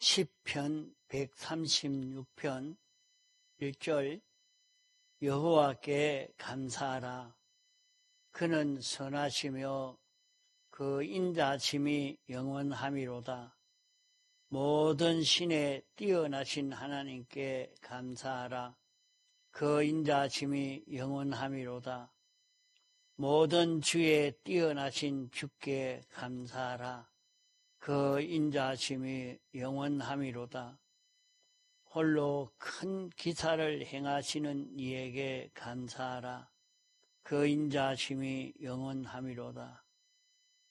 시편 136편 1절 여호와께 감사하라. 그는 선하시며 그 인자심이 영원함이로다. 모든 신에 뛰어나신 하나님께 감사하라. 그 인자심이 영원함이로다. 모든 주에 뛰어나신 주께 감사하라. 그 인자심이 영원함이로다. 홀로 큰 기사를 행하시는 이에게 감사하라. 그 인자심이 영원함이로다.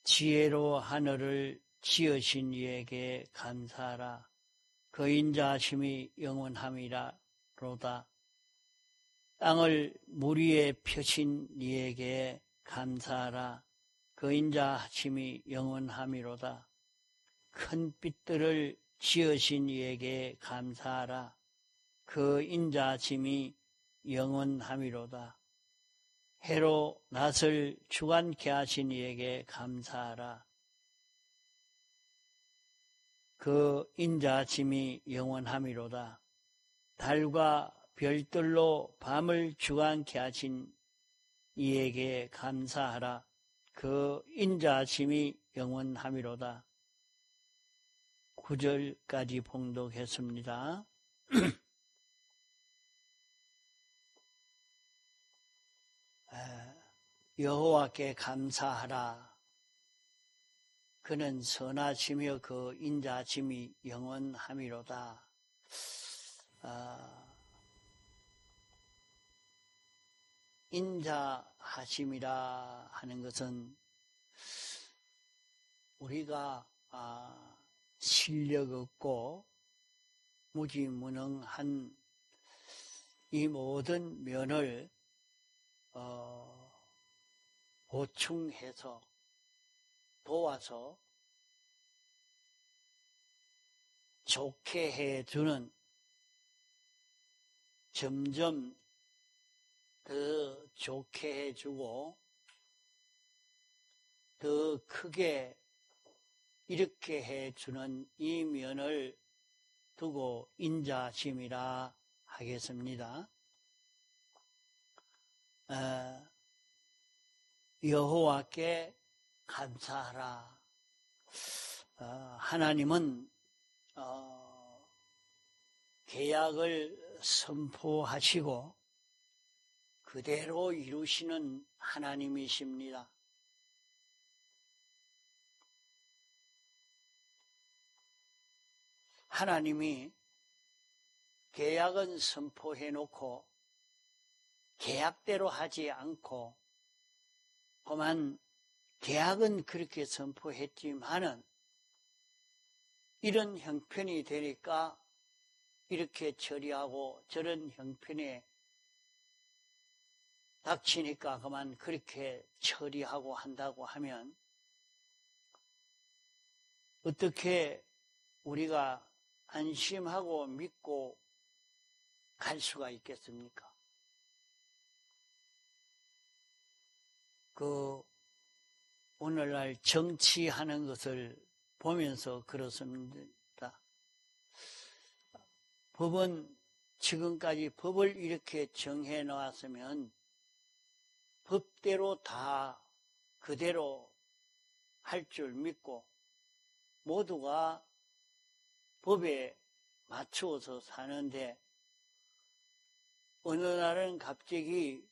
지혜로 하늘을 지으신 이에게 감사하라. 그 인자심이 영원함이로다. 땅을 물 위에 펴신 이에게 감사하라. 그 인자심이 영원함이로다. 큰 빛들을 지으신 이에게 감사하라. 그 인자심이 영원함이로다. 해로 낫을 주관케 하신 이에게 감사하라. 그 인자심이 영원함이로다. 달과 별들로 밤을 주관케 하신 이에게 감사하라. 그 인자심이 영원함이로다. 9절까지 봉독했습니다. 여호와께 감사하라. 그는 선하시며 그 인자심이 영원함이로다. 인자하심이라 하는 것은 우리가 실력 없고 무지무능한 이 모든 면을 보충해서 도와서 좋게 해주는, 점점 더 좋게 해주고 더 크게 이렇게 해주는 이 면을 두고 인자심이라 하겠습니다. 여호와께 감사하라. 하나님은 계약을 선포하시고 그대로 이루시는 하나님이십니다. 하나님이 계약은 선포해놓고 계약대로 하지 않고, 그만 계약은 그렇게 선포했지만은 이런 형편이 되니까 이렇게 처리하고 저런 형편에 닥치니까 그만 그렇게 처리하고 한다고 하면 어떻게 우리가 안심하고 믿고 갈 수가 있겠습니까? 오늘날 정치하는 것을 보면서 그렇습니다. 법은 지금까지 법을 이렇게 정해 놓았으면 법대로 다 그대로 할 줄 믿고 모두가 법에 맞추어서 사는데, 어느 날은 갑자기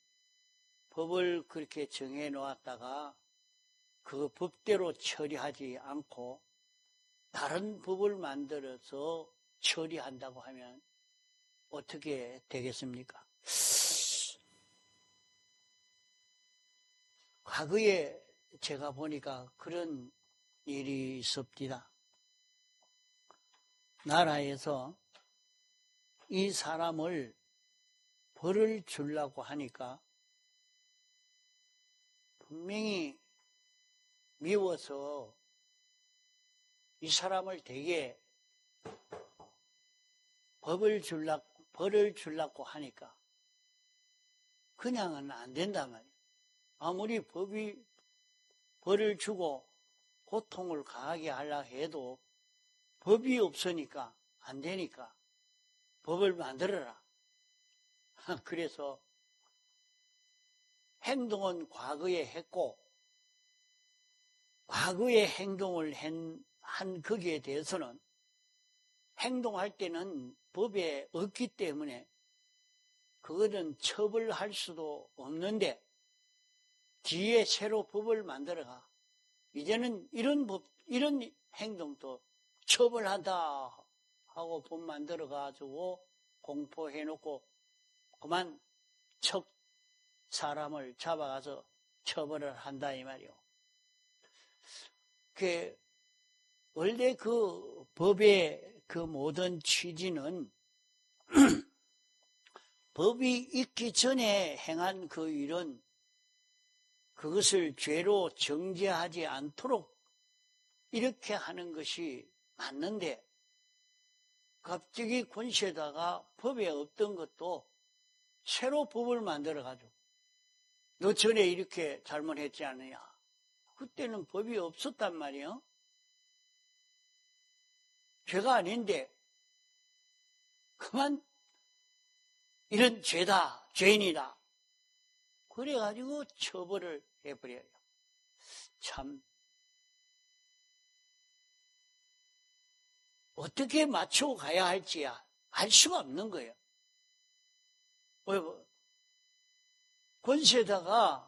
법을 그렇게 정해 놓았다가 그 법대로 처리하지 않고 다른 법을 만들어서 처리한다고 하면 어떻게 되겠습니까? 과거에 제가 보니까 그런 일이 있었습니다. 나라에서 이 사람을 벌을 주려고 하니까 분명히 미워서 이 사람을 되게 벌을 주려고 하니까 그냥은 안 된단 말이에요. 아무리 법이 벌을 주고 고통을 가하게 하려고 해도 법이 없으니까 안 되니까 법을 만들어라. 그래서 행동은 과거에 했고 과거의 행동을 한 거기에 대해서는 행동할 때는 법에 없기 때문에 그거는 처벌할 수도 없는데 뒤에 새로 법을 만들어가 이제는 이런 행동도 처벌한다 하고 법 만들어가지고 공포해놓고 그만 척 사람을 잡아가서 처벌을 한다 이 말이요. 원래 그 법의 그 모든 취지는 법이 있기 전에 행한 그 일은 그것을 죄로 정죄하지 않도록 이렇게 하는 것이 맞는데 갑자기 권세다가 법에 없던 것도 새로 법을 만들어가지고 너 전에 이렇게 잘못했지 않느냐. 그때는 법이 없었단 말이에요. 죄가 아닌데 그만 이런 죄다, 죄인이다. 그래가지고 처벌을 해버려요. 참 어떻게 맞추고 가야 할지 알 수가 없는 거예요. 권세다가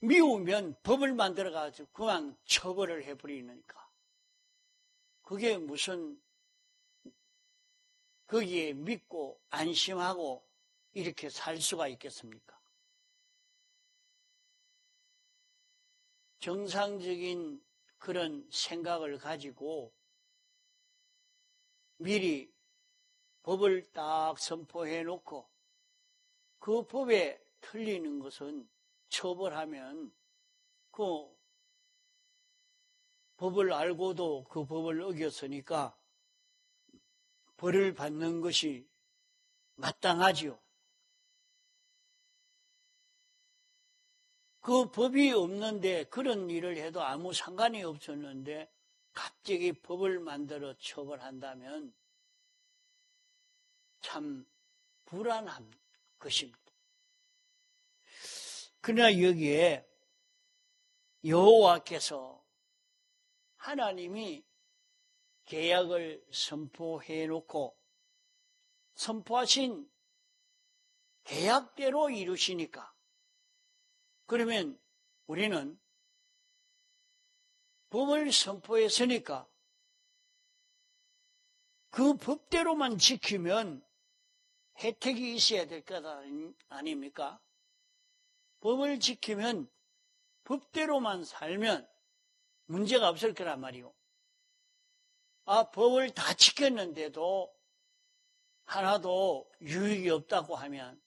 미우면 법을 만들어가지고 그만 처벌을 해버리니까 그게 무슨 거기에 믿고 안심하고 이렇게 살 수가 있겠습니까? 정상적인 그런 생각을 가지고 미리 법을 딱 선포해 놓고 그 법에 틀리는 것은 처벌하면 그 법을 알고도 그 법을 어겼으니까 벌을 받는 것이 마땅하지요. 그 법이 없는데 그런 일을 해도 아무 상관이 없었는데 갑자기 법을 만들어 처벌한다면 참 불안한 것입니다. 그러나 여기에 여호와께서 하나님이 계약을 선포해 놓고 선포하신 계약대로 이루시니까 그러면 우리는 법을 선포했으니까 그 법대로만 지키면 혜택이 있어야 될 것 아닙니까? 법을 지키면 법대로만 살면 문제가 없을 거란 말이오. 법을 다 지켰는데도 하나도 유익이 없다고 하면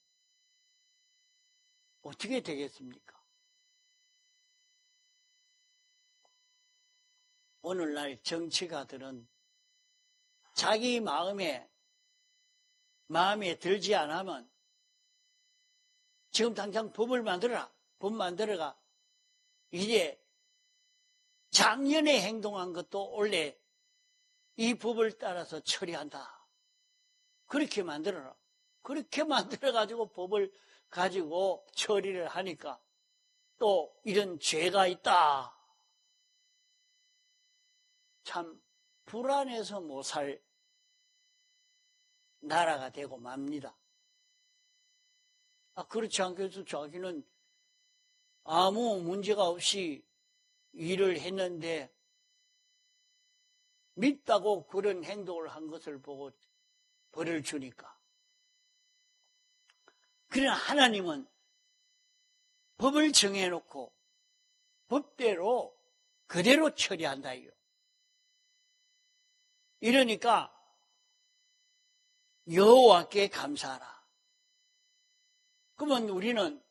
어떻게 되겠습니까? 오늘날 정치가들은 자기 마음에 들지 않으면 지금 당장 법을 만들어라. 법 만들어가. 이제 작년에 행동한 것도 원래 이 법을 따라서 처리한다. 그렇게 만들어라. 그렇게 만들어가지고 법을 가지고 처리를 하니까 또 이런 죄가 있다. 참 불안해서 못 살 나라가 되고 맙니다. 그렇지 않겠어. 자기는 아무 문제가 없이 일을 했는데 믿다고 그런 행동을 한 것을 보고 벌을 주니까. 그러나 하나님은 법을 정해놓고 법대로 그대로 처리한다. 이러니까 여호와께 감사하라. 그러면 우리는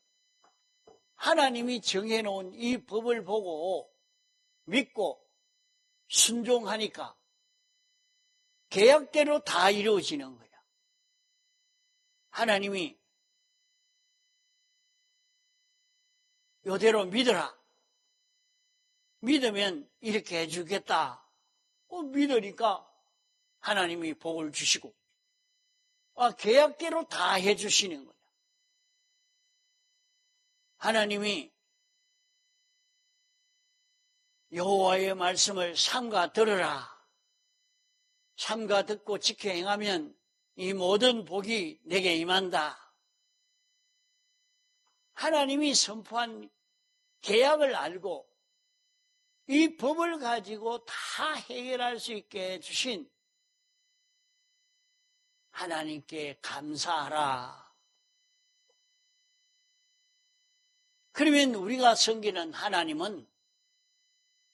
하나님이 정해놓은 이 법을 보고 믿고 순종하니까 계약대로 다 이루어지는 거야. 하나님이 이대로 믿어라. 믿으면 이렇게 해주겠다 믿으니까 하나님이 복을 주시고 계약대로 다 해주시는 거예요. 하나님이 여호와의 말씀을 삼가 들으라. 삼가 듣고 지켜 행하면 이 모든 복이 내게 임한다. 하나님이 선포한 계약을 알고 이 법을 가지고 다 해결할 수 있게 해주신 하나님께 감사하라. 그러면 우리가 섬기는 하나님은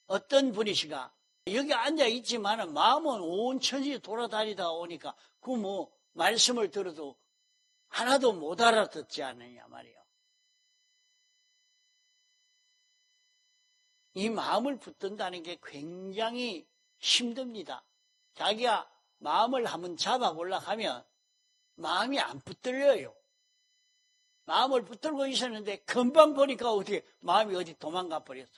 어떤 분이시가? 여기 앉아있지만 마음은 온 천지 돌아다니다 오니까 말씀을 들어도 하나도 못 알아듣지 않느냐 말이에요. 이 마음을 붙든다는 게 굉장히 힘듭니다. 자기가 마음을 한번 잡아보려고 하면 마음이 안 붙들려요. 마음을 붙들고 있었는데 금방 보니까 마음이 어디 도망가 버렸어.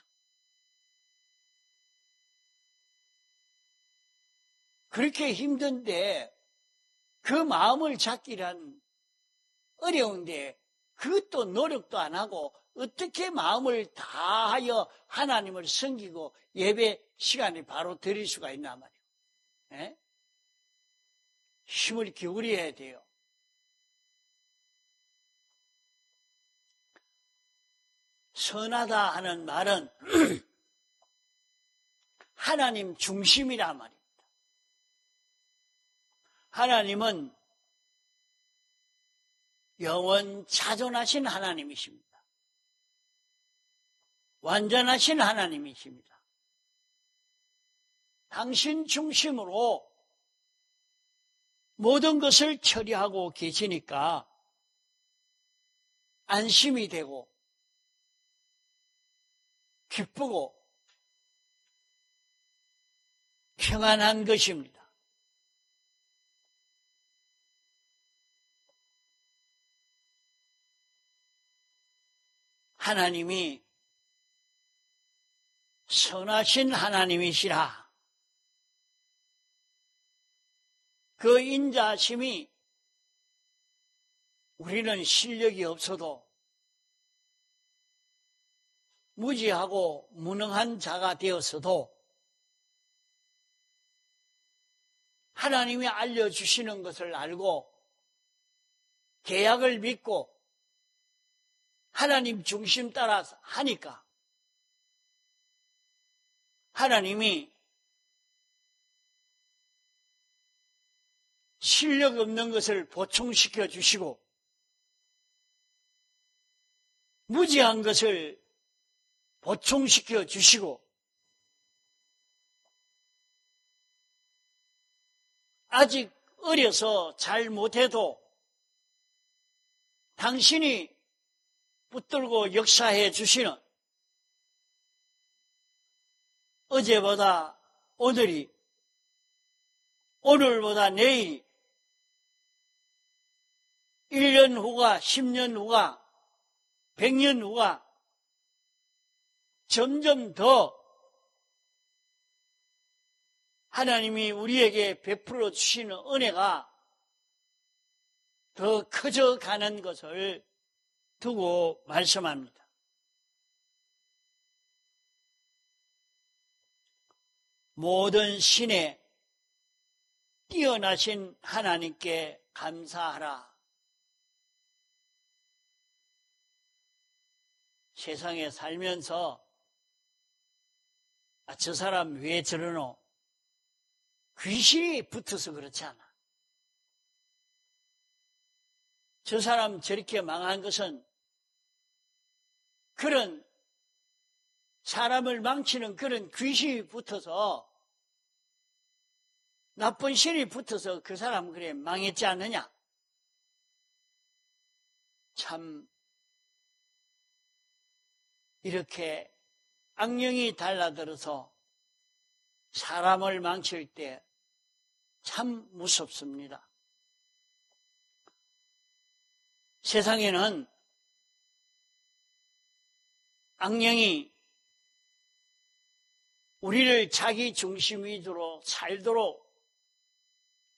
그렇게 힘든데 그 마음을 잡기란 어려운데 그것도 노력도 안 하고 어떻게 마음을 다하여 하나님을 섬기고 예배 시간에 바로 드릴 수가 있나 말이에요. 에? 힘을 기울여야 돼요. 선하다 하는 말은 하나님 중심이란 말입니다. 하나님은 영원 자존하신 하나님이십니다. 완전하신 하나님이십니다. 당신 중심으로 모든 것을 처리하고 계시니까 안심이 되고 기쁘고 평안한 것입니다. 하나님이 선하신 하나님이시라. 그 인자심이 우리는 실력이 없어도 무지하고 무능한 자가 되었어도 하나님이 알려주시는 것을 알고 계약을 믿고 하나님 중심 따라서 하니까 하나님이 실력 없는 것을 보충시켜 주시고 무지한 것을 보충시켜 주시고 아직 어려서 잘 못해도 당신이 붙들고 역사해 주시는 어제보다 오늘이 오늘보다 내일이 1년 후가 10년 후가 100년 후가 점점 더 하나님이 우리에게 베풀어 주시는 은혜가 더 커져가는 것을 두고 말씀합니다. 모든 신에 뛰어나신 하나님께 감사하라. 세상에 살면서 저 사람 왜 저러노? 귀신이 붙어서 그렇지 않아. 저 사람 저렇게 망한 것은 그런 사람을 망치는 그런 귀신이 붙어서 나쁜 신이 붙어서 그 사람 그래 망했지 않느냐? 참 이렇게 악령이 달라들어서 사람을 망칠 때 참 무섭습니다. 세상에는 악령이 우리를 자기 중심 위주로 살도록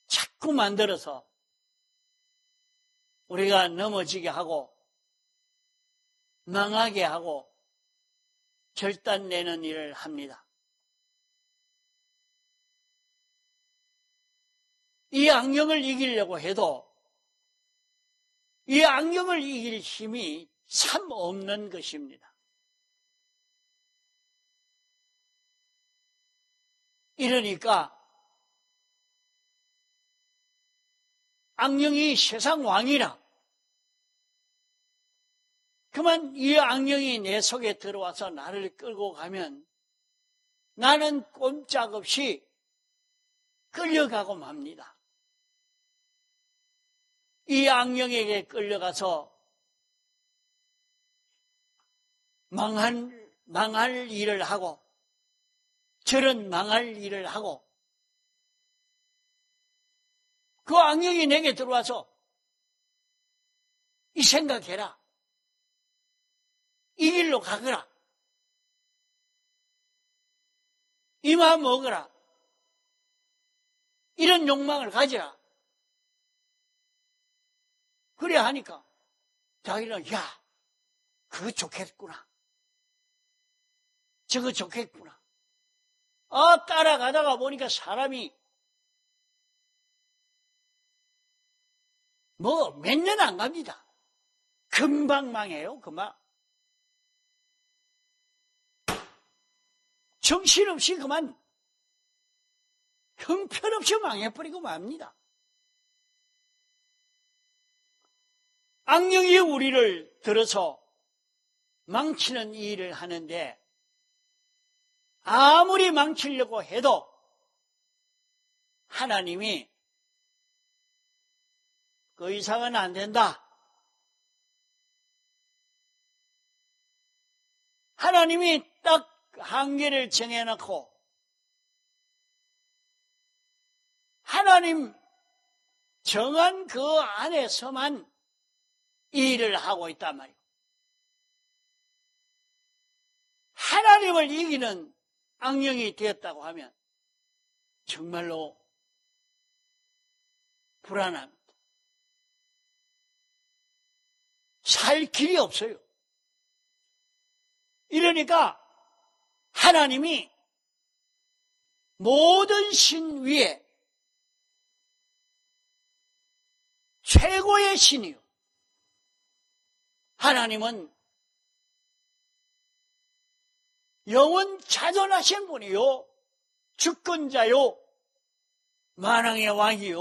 자꾸 만들어서 우리가 넘어지게 하고 망하게 하고 결단내는 일을 합니다. 이 악령을 이기려고 해도 이 악령을 이길 힘이 참 없는 것입니다. 이러니까 악령이 세상 왕이라 그만 이 악령이 내 속에 들어와서 나를 끌고 가면 나는 꼼짝없이 끌려가고 맙니다. 이 악령에게 끌려가서 망할 일을 하고 저런 망할 일을 하고 그 악령이 내게 들어와서 이 생각해라. 이 길로 가거라. 이 마음 먹어라. 이런 욕망을 가지라. 그래 하니까 자기는 야, 그거 좋겠구나. 저거 좋겠구나. 따라가다가 보니까 사람이 몇 년 안 갑니다. 금방 망해요, 그만. 정신없이 그만 형편없이 망해버리고 맙니다. 악령이 우리를 들어서 망치는 일을 하는데 아무리 망치려고 해도 하나님이 그 이상은 안 된다. 하나님이 딱 한계를 정해놓고 하나님 정한 그 안에서만 일을 하고 있단 말이에요. 하나님을 이기는 악령이 되었다고 하면 정말로 불안합니다. 살 길이 없어요. 이러니까 하나님이 모든 신 위에 최고의 신이요. 하나님은 영원 자존하신 분이요. 주권자요. 만왕의 왕이요.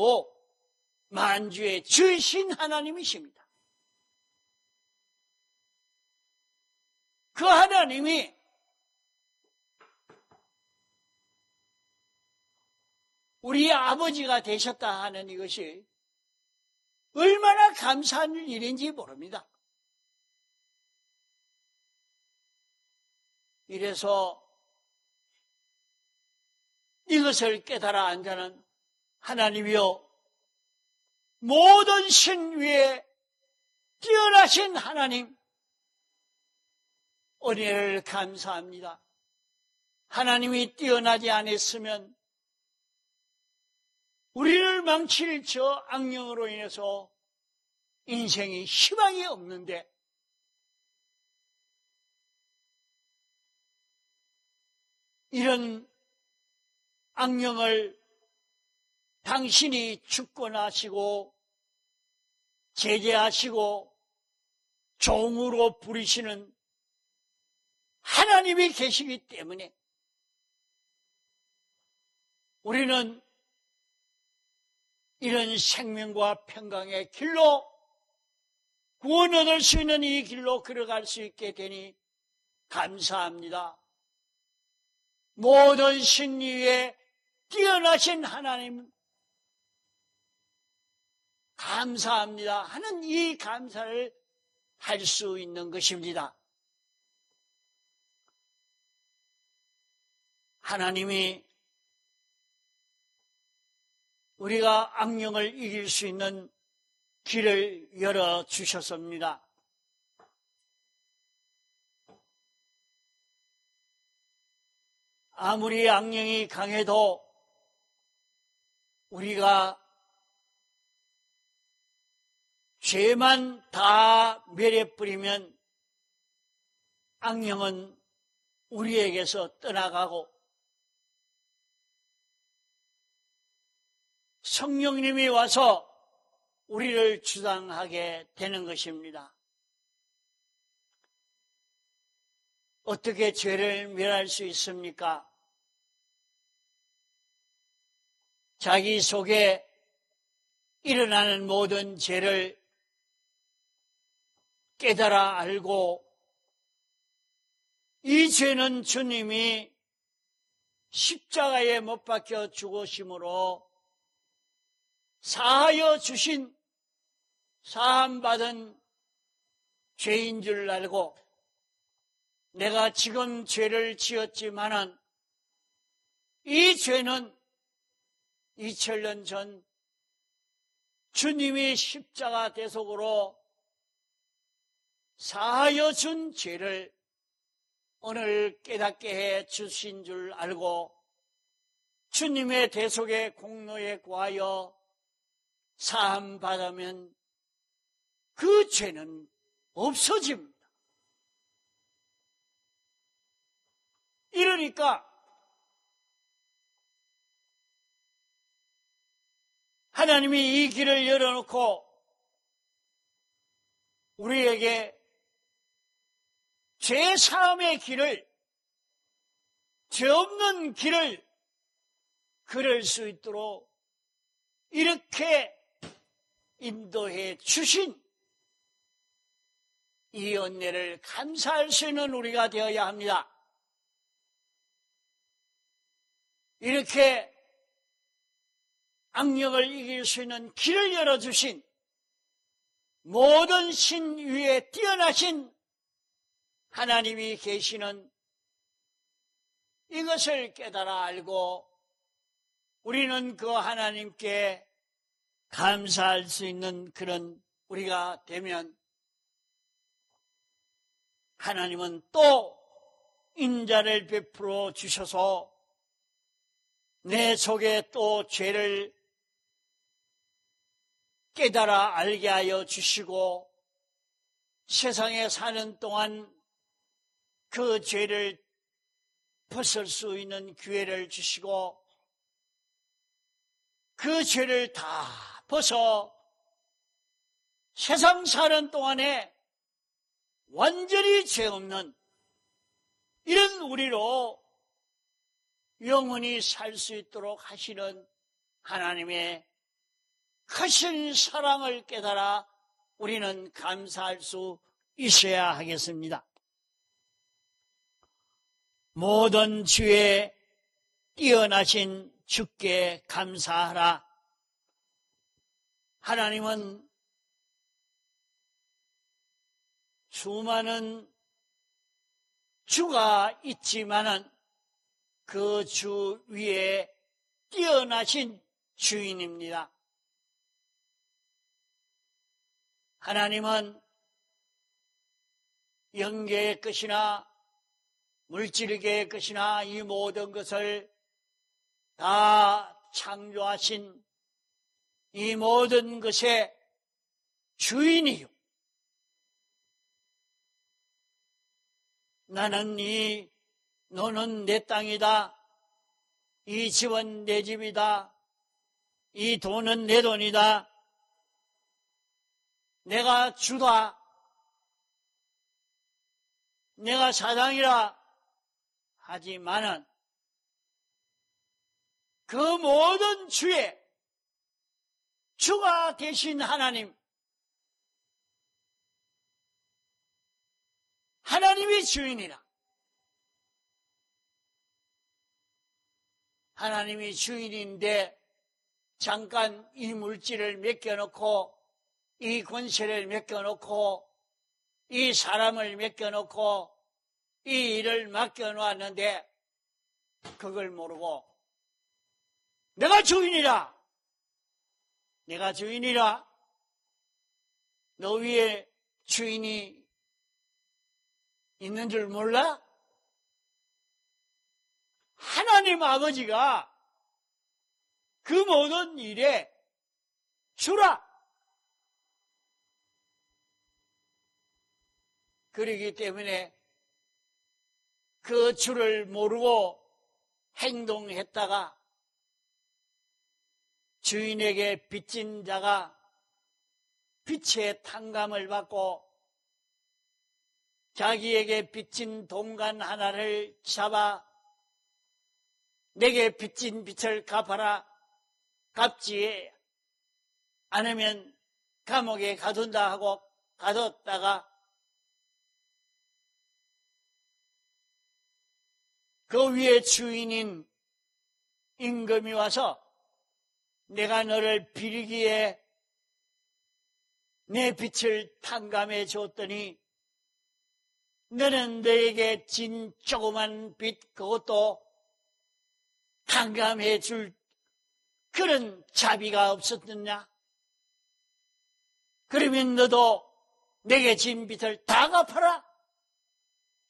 만주의 주이신 하나님이십니다. 그 하나님이 우리 아버지가 되셨다 하는 이것이 얼마나 감사한 일인지 모릅니다. 이래서 이것을 깨달아 앉아는 하나님이여, 모든 신 위에 뛰어나신 하나님, 은혜를 감사합니다. 하나님이 뛰어나지 않았으면 우리를 망칠 저 악령으로 인해서 인생이 희망이 없는데 이런 악령을 당신이 주권하시고 제재하시고 종으로 부리시는 하나님이 계시기 때문에 우리는 이런 생명과 평강의 길로 구원 얻을 수 있는 이 길로 걸어갈 수 있게 되니 감사합니다. 모든 신 위에 뛰어나신 하나님 감사합니다 하는 이 감사를 할 수 있는 것입니다. 하나님이 우리가 악령을 이길 수 있는 길을 열어주셨습니다. 아무리 악령이 강해도 우리가 죄만 다 멸해버리면 악령은 우리에게서 떠나가고 성령님이 와서 우리를 주장하게 되는 것입니다. 어떻게 죄를 멸할 수 있습니까? 자기 속에 일어나는 모든 죄를 깨달아 알고 이 죄는 주님이 십자가에 못 박혀 죽으심으로 사하여 주신 사함받은 죄인 줄 알고 내가 지금 죄를 지었지만은 이 죄는 2000년 전 주님이 십자가 대속으로 사하여 준 죄를 오늘 깨닫게 해 주신 줄 알고 주님의 대속의 공로에 구하여 사함 받으면 그 죄는 없어집니다. 이러니까 하나님이 이 길을 열어놓고 우리에게 죄 사함의 길을, 죄 없는 길을 걸을 수 있도록 이렇게 인도해 주신 이 은혜를 감사할 수 있는 우리가 되어야 합니다. 이렇게 악령을 이길 수 있는 길을 열어주신 모든 신 위에 뛰어나신 하나님이 계시는 이것을 깨달아 알고 우리는 그 하나님께 감사할 수 있는 그런 우리가 되면 하나님은 또 인자를 베풀어 주셔서 내 속에 또 죄를 깨달아 알게 하여 주시고 세상에 사는 동안 그 죄를 벗을 수 있는 기회를 주시고 그 죄를 다 벗어 세상 사는 동안에 완전히 죄 없는 이런 우리로 영원히 살 수 있도록 하시는 하나님의 크신 사랑을 깨달아 우리는 감사할 수 있어야 하겠습니다. 모든 주에 뛰어나신 주께 감사하라. 하나님은 수많은 주가 있지만은 그 주 위에 뛰어나신 주인입니다. 하나님은 영계의 것이나 물질계의 것이나 이 모든 것을 다 창조하신 이 모든 것의 주인이요. 너는 내 땅이다. 이 집은 내 집이다. 이 돈은 내 돈이다. 내가 주다. 내가 사장이라 하지만은 그 모든 주의 주가 되신 하나님, 하나님이 주인이라. 하나님이 주인인데 잠깐 이 물질을 맡겨놓고 이 권세를 맡겨놓고 이 사람을 맡겨놓고 이 일을 맡겨놓았는데 그걸 모르고 내가 주인이라. 내가 주인이라. 너 위에 주인이 있는 줄 몰라? 하나님 아버지가 그 모든 일에 주라. 그러기 때문에 그 주를 모르고 행동했다가 주인에게 빚진 자가 빚의 탕감을 받고 자기에게 빚진 동간 하나를 잡아 내게 빚진 빚을 갚아라. 갚지 않으면 감옥에 가둔다 하고 가뒀다가 그 위에 주인인 임금이 와서 내가 너를 비리기에 내 빚을 탕감해 줬더니 너는 너에게 진 조그만 빚 그것도 탕감해 줄 그런 자비가 없었느냐? 그러면 너도 내게 진 빚을 다 갚아라.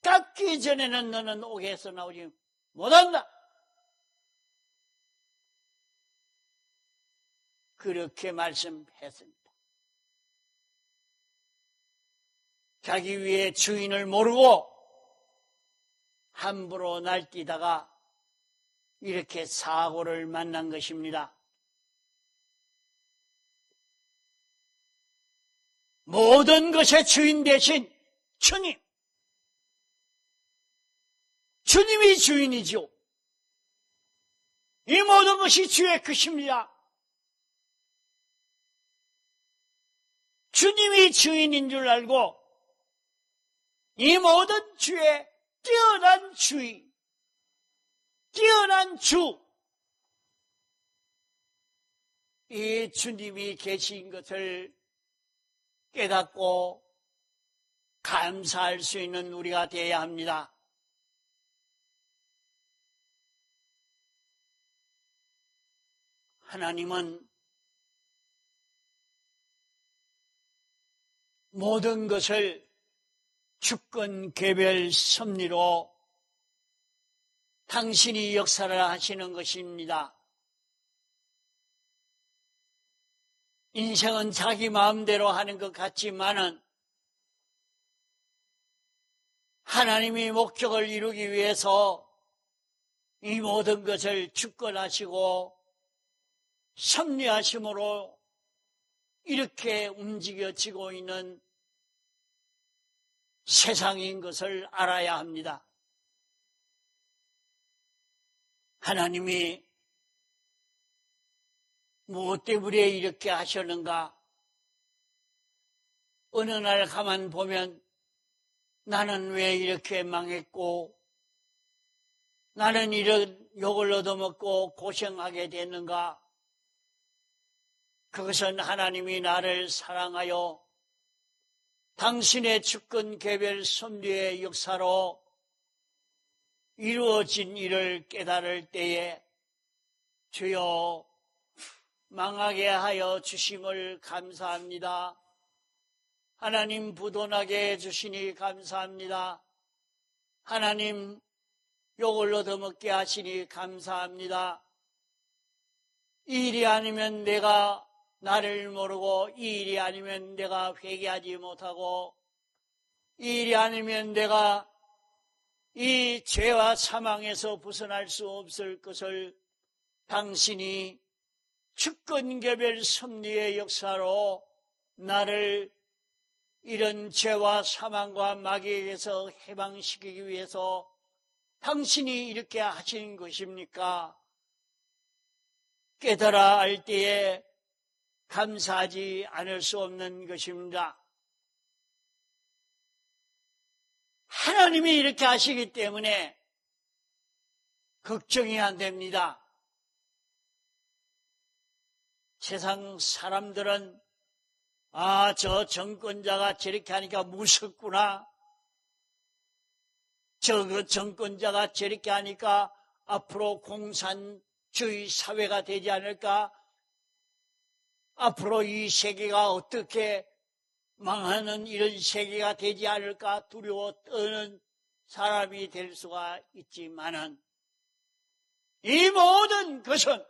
갚기 전에는 너는 옥에서 나오지 못한다. 그렇게 말씀했습니다. 자기 위에 주인을 모르고 함부로 날뛰다가 이렇게 사고를 만난 것입니다. 모든 것의 주인 대신 주님. 주님이 주인이죠. 이 모든 것이 주의 것입니다. 주님이 주인인 줄 알고 이 모든 주의 뛰어난 주의, 뛰어난 주, 이 주님이 계신 것을 깨닫고 감사할 수 있는 우리가 되어야 합니다. 하나님은 모든 것을 주권 개별 섭리로 당신이 역사를 하시는 것입니다. 인생은 자기 마음대로 하는 것 같지만은 하나님이 목적을 이루기 위해서 이 모든 것을 주권하시고 섭리하심으로 이렇게 움직여지고 있는 세상인 것을 알아야 합니다. 하나님이 무엇 때문에 이렇게 하셨는가? 어느 날 가만 보면 나는 왜 이렇게 망했고 나는 이런 욕을 얻어먹고 고생하게 됐는가? 그것은 하나님이 나를 사랑하여 당신의 주권 개별 섭리의 역사로 이루어진 일을 깨달을 때에 주여 망하게 하여 주심을 감사합니다. 하나님 부도나게 해주시니 감사합니다. 하나님 욕을 얻어먹게 하시니 감사합니다. 이 일이 아니면 내가 나를 모르고 이 일이 아니면 내가 회개하지 못하고 이 일이 아니면 내가 이 죄와 사망에서 벗어날 수 없을 것을 당신이 주권개별 섭리의 역사로 나를 이런 죄와 사망과 마귀에게서 해방시키기 위해서 당신이 이렇게 하신 것입니까? 깨달아 알 때에 감사하지 않을 수 없는 것입니다. 하나님이 이렇게 하시기 때문에 걱정이 안 됩니다. 세상 사람들은 저 정권자가 저렇게 하니까 무섭구나. 저 정권자가 저렇게 하니까 앞으로 공산주의 사회가 되지 않을까? 앞으로 이 세계가 어떻게 망하는 이런 세계가 되지 않을까 두려워 떠는 사람이 될 수가 있지만은 이 모든 것은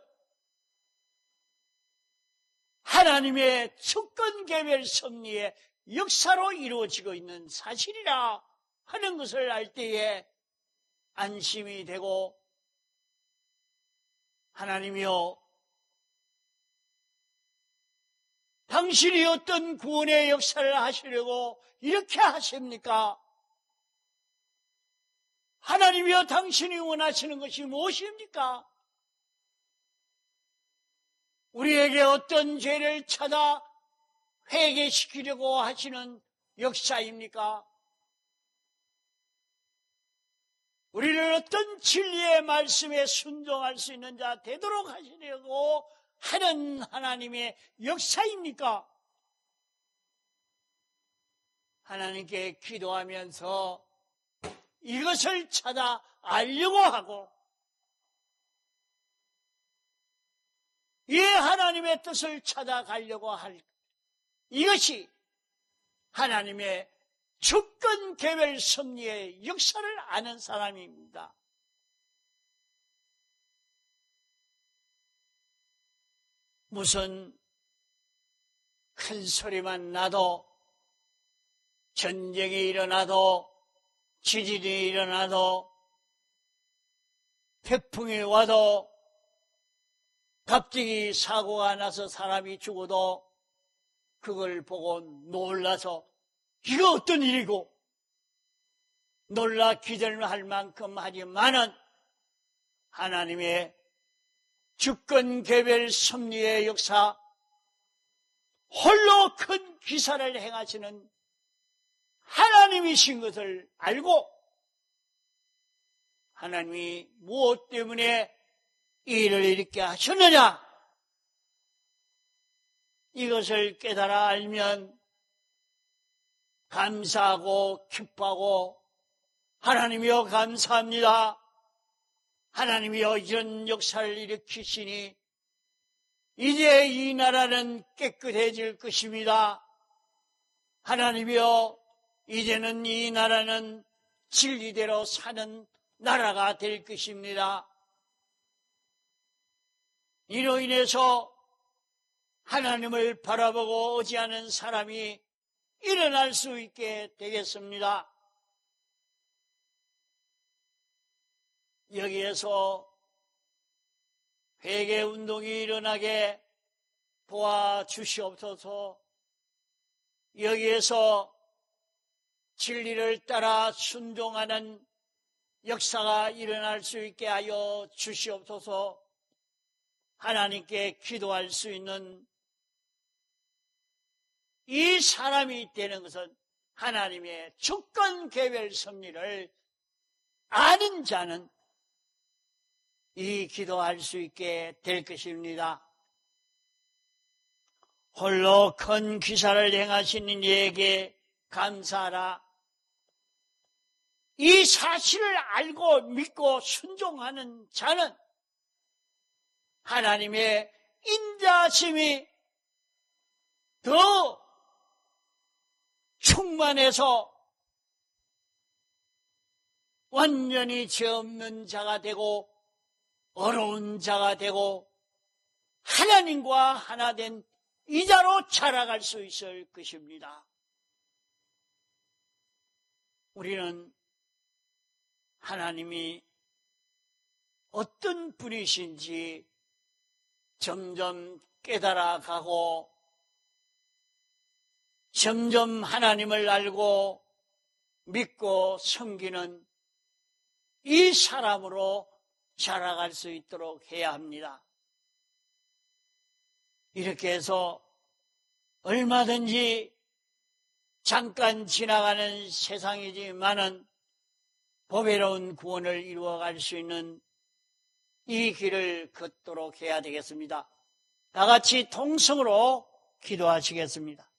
하나님의 주권개별 섭리의 역사로 이루어지고 있는 사실이라 하는 것을 알 때에 안심이 되고, 하나님이여, 당신이 어떤 구원의 역사를 하시려고 이렇게 하십니까? 하나님이여, 당신이 원하시는 것이 무엇입니까? 우리에게 어떤 죄를 찾아 회개시키려고 하시는 역사입니까? 우리를 어떤 진리의 말씀에 순종할 수 있는 자 되도록 하시려고 하는 하나님의 역사입니까? 하나님께 기도하면서 이것을 찾아 알려고 하고, 이 하나님의 뜻을 찾아가려고 할, 이것이 하나님의 주권 개별 섭리의 역사를 아는 사람입니다. 무슨 큰 소리만 나도, 전쟁이 일어나도, 지진이 일어나도, 태풍이 와도, 갑자기 사고가 나서 사람이 죽어도 그걸 보고 놀라서 이거 어떤 일이고 놀라 기절할 만큼 하지만은 하나님의 주권 개별 섭리의 역사, 홀로 큰 기사를 행하시는 하나님이신 것을 알고, 하나님이 무엇 때문에 이 일을 이렇게 하셨느냐, 이것을 깨달아 알면 감사하고 기뻐하고, 하나님이여 감사합니다. 하나님이여 이런 역사를 일으키시니 이제 이 나라는 깨끗해질 것입니다. 하나님이여 이제는 이 나라는 진리대로 사는 나라가 될 것입니다. 이로 인해서 하나님을 바라보고 오지 않은 사람이 일어날 수 있게 되겠습니다. 여기에서 회개운동이 일어나게 도와주시옵소서. 여기에서 진리를 따라 순종하는 역사가 일어날 수 있게 하여 주시옵소서. 하나님께 기도할 수 있는 이 사람이 되는 것은 하나님의 주권 개별 섭리를 아는 자는 이 기도할 수 있게 될 것입니다. 홀로 큰 기사를 행하시는 이에게 감사하라. 이 사실을 알고 믿고 순종하는 자는 하나님의 인자심이 더 충만해서 완전히 죄 없는 자가 되고 어려운 자가 되고 하나님과 하나 된 이자로 자라갈 수 있을 것입니다. 우리는 하나님이 어떤 분이신지 점점 깨달아가고 점점 하나님을 알고 믿고 섬기는 이 사람으로 자라갈 수 있도록 해야 합니다. 이렇게 해서 얼마든지 잠깐 지나가는 세상이지만은 보배로운 구원을 이루어갈 수 있는 이 길을 걷도록 해야 되겠습니다. 다 같이 통성으로 기도하시겠습니다.